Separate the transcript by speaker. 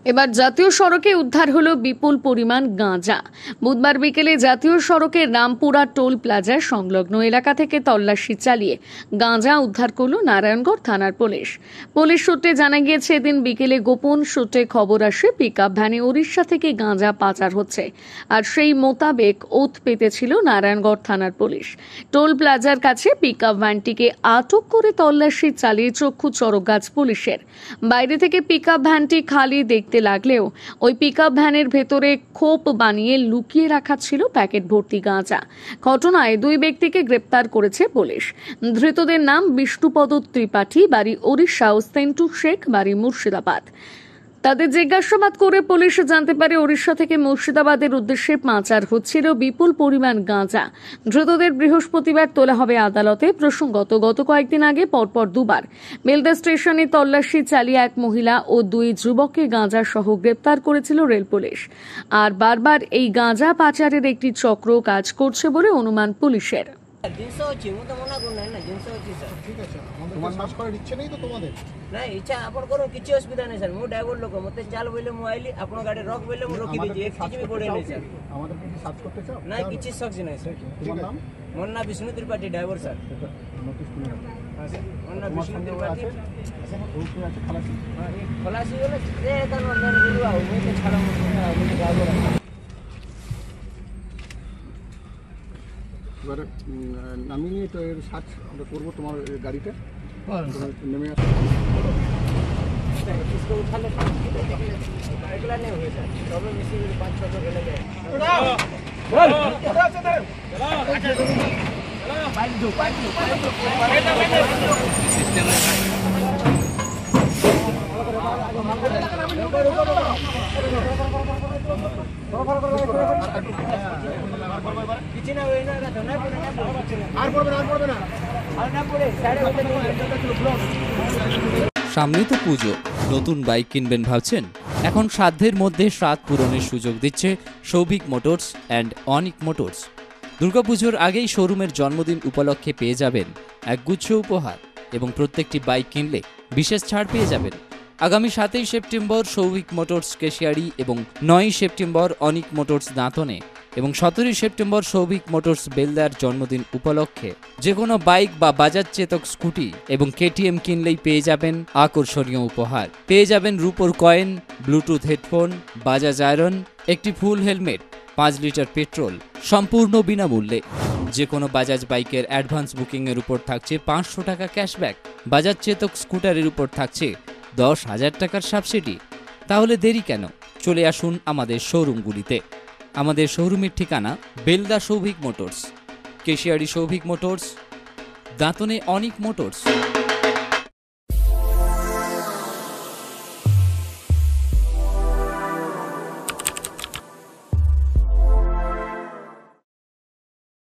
Speaker 1: এবার জাতীয় সড়কে উদ্ধার হলো বিপুল পরিমাণ গাঁজা। বুধবার বিকেলে জাতীয় সড়কের রামপুরা টোল প্লাজা সংলগ্ন এলাকা থেকে তল্লাশি চালিয়ে গাঁজা উদ্ধার করল নারায়ণগড় থানার পুলিশ। পুলিশ সূত্রে জানা গিয়েছে, এদিন বিকেলে গোপন সূত্রে খবর আসে পিকআপ ভ্যানে ওড়িশা থেকে গাঁজা পাচার হচ্ছে, আর সেই মোতাবেক ওত পেতেছিল নারায়ণগড় থানার পুলিশ। টোল প্লাজার কাছে পিকআপ ভ্যানটিকে আটক করে তল্লাশি চালিয়ে চক্ষু চড়কগাছ পুলিশের। বাইরে থেকে পিকআপ ভ্যানটি খালি দেখতে লাগলেও ওই পিকআপ ভ্যানের ভেতরে খোপ বানিয়ে লুকিয়ে রাখা ছিল প্যাকেট ভর্তি গাঁজা। ঘটনায় 2 ব্যক্তিকে গ্রেপ্তার করেছে পুলিশ। ধৃতদের নাম বিষ্ণুপদ ত্রিপাঠী, বাড়ি ওড়িশা, ও সেন্টু শেখ, বাড়ি মুর্শিদাবাদ। তাদের জিজ্ঞাসাবাদ করে পুলিশ জানতে পারে ওড়িশা থেকে মুর্শিদাবাদের উদ্দেশ্যে পাচার হচ্ছিল বিপুল পরিমাণ গাঁজা। ধৃতদের বৃহস্পতিবার তোলা হবে আদালতে। প্রসঙ্গত, গত কয়েকদিন আগে পরপর 2 বার বেলদা স্টেশনে তল্লাশি চালিয়ে এক মহিলা ও 2 যুবককে গাঁজা সহ গ্রেপ্তার করেছিল রেল পুলিশ। আর বারবার এই গাঁজা পাচারের একটি চক্র কাজ করছে বলে অনুমান পুলিশের।
Speaker 2: ଜିନିଷ ଅଛି, ମୁଁ ତ ମନା କରୁନାହିଁ ନା, ଜିନିଷ ଅଛି ସାର୍।
Speaker 3: ଠିକ୍ ଅଛି, তোমার নাশ করার ইচ্ছে নেই তো তোমাদের?
Speaker 2: ନାଇଁ, ଇଚ୍ଛା ଆପଣ କର, କିଛି ଅସୁବିଧା ନାହିଁ ସାର୍। ମୁଁ ଡ୍ରାଇଭର ଲୋକ, ମତେ ଚାଲ ବୋଇଲେ ମୁଁ ଆଇଲି, ଆପଣ ଗାଡି ରଖ ବୋଇଲେ ମୁଁ ରଖି ଦେଇଛି, କିଛି ବି ପଡେ ନାହିଁ ସାର୍।
Speaker 3: আমাদের কি সার্চ করতে চাও?
Speaker 2: ନାଇଁ, କିଛି ସକ୍ସ ନାହିଁ ସାର୍।
Speaker 3: তোমার নাম?
Speaker 2: ମୋର ନାଁ Bishnu Tripathi, driver sir.
Speaker 3: Notice করে রাখো।
Speaker 2: ହଁ ସାର୍, ମୋର ନାଁ ବିଷ୍ଣୁ ତ୍ରିପାଠୀ।
Speaker 3: ওকে আছে খালাসি।
Speaker 2: ହଁ, ଏ ଖଲାସି ଗଲେ ସେ ତାର ଅନ୍ଧାର ଯିବୁ ଆଉ, ମୁଁ ତ ଛାଡ଼, ମୁଁ ଡ୍ରାଇଭର।
Speaker 3: এবারে নামিয়ে নিয়ে তো এর সার্চ আমরা করবো তোমার গাড়িতে। নেমে আসো।
Speaker 2: इसको उठा ले, अगला नहीं हुए सर, सब मिसी 5-6 लोग लगे। কিছু না ওই না না পড়ে না, আর পড়বে না, আর না পড়ে সাড়ে
Speaker 4: সামনে তো পুজো, নতুন বাইক কিনবেন ভাবছেন? এখন সাধ্যের মধ্যে স্বাদ পূরণের সুযোগ দিচ্ছে Souvik motors and Anik motors. দুর্গাপুজোর আগেই শোরুমের জন্মদিন উপলক্ষে পেয়ে যাবেন একগুচ্ছ উপহার, এবং প্রত্যেকটি বাইক কিনলে বিশেষ ছাড় পেয়ে যাবেন। আগামী 7ই সেপ্টেম্বর সৌভিক মোটরস কেশিয়ারি এবং 9ই সেপ্টেম্বর অনিক মোটরস দাঁতনে এবং 17ই সেপ্টেম্বর সৌভিক মোটরস বেলদার জন্মদিন উপলক্ষে যে কোনো বাইক বা বাজাজ চেতক স্কুটি এবং কেটিএম কিনলেই পেয়ে যাবেন আকর্ষণীয় উপহার। পেয়ে যাবেন রূপোর coin, Bluetooth headphone, Bajaj iron, একটি ফুল হেলমেট, 5 লিটার পেট্রোল, সম্পূর্ণ বিনামূল্যে। যে কোনো বাজাজ বাইকের অ্যাডভান্স বুকিংয়ের উপর থাকছে 500 টাকা ক্যাশব্যাক। বাজাজ চেতক স্কুটারের উপর থাকছে 10,000 টাকার সাবসিডি। তাহলে দেরি কেন? চলে আসুন আমাদের শোরুমগুলিতে। আমাদের শোরুমের ঠিকানা বেলদা সৌভিক মোটরস, কেশিয়ারি সৌভিক মোটরস, দাঁতনে অনিক মোটরস।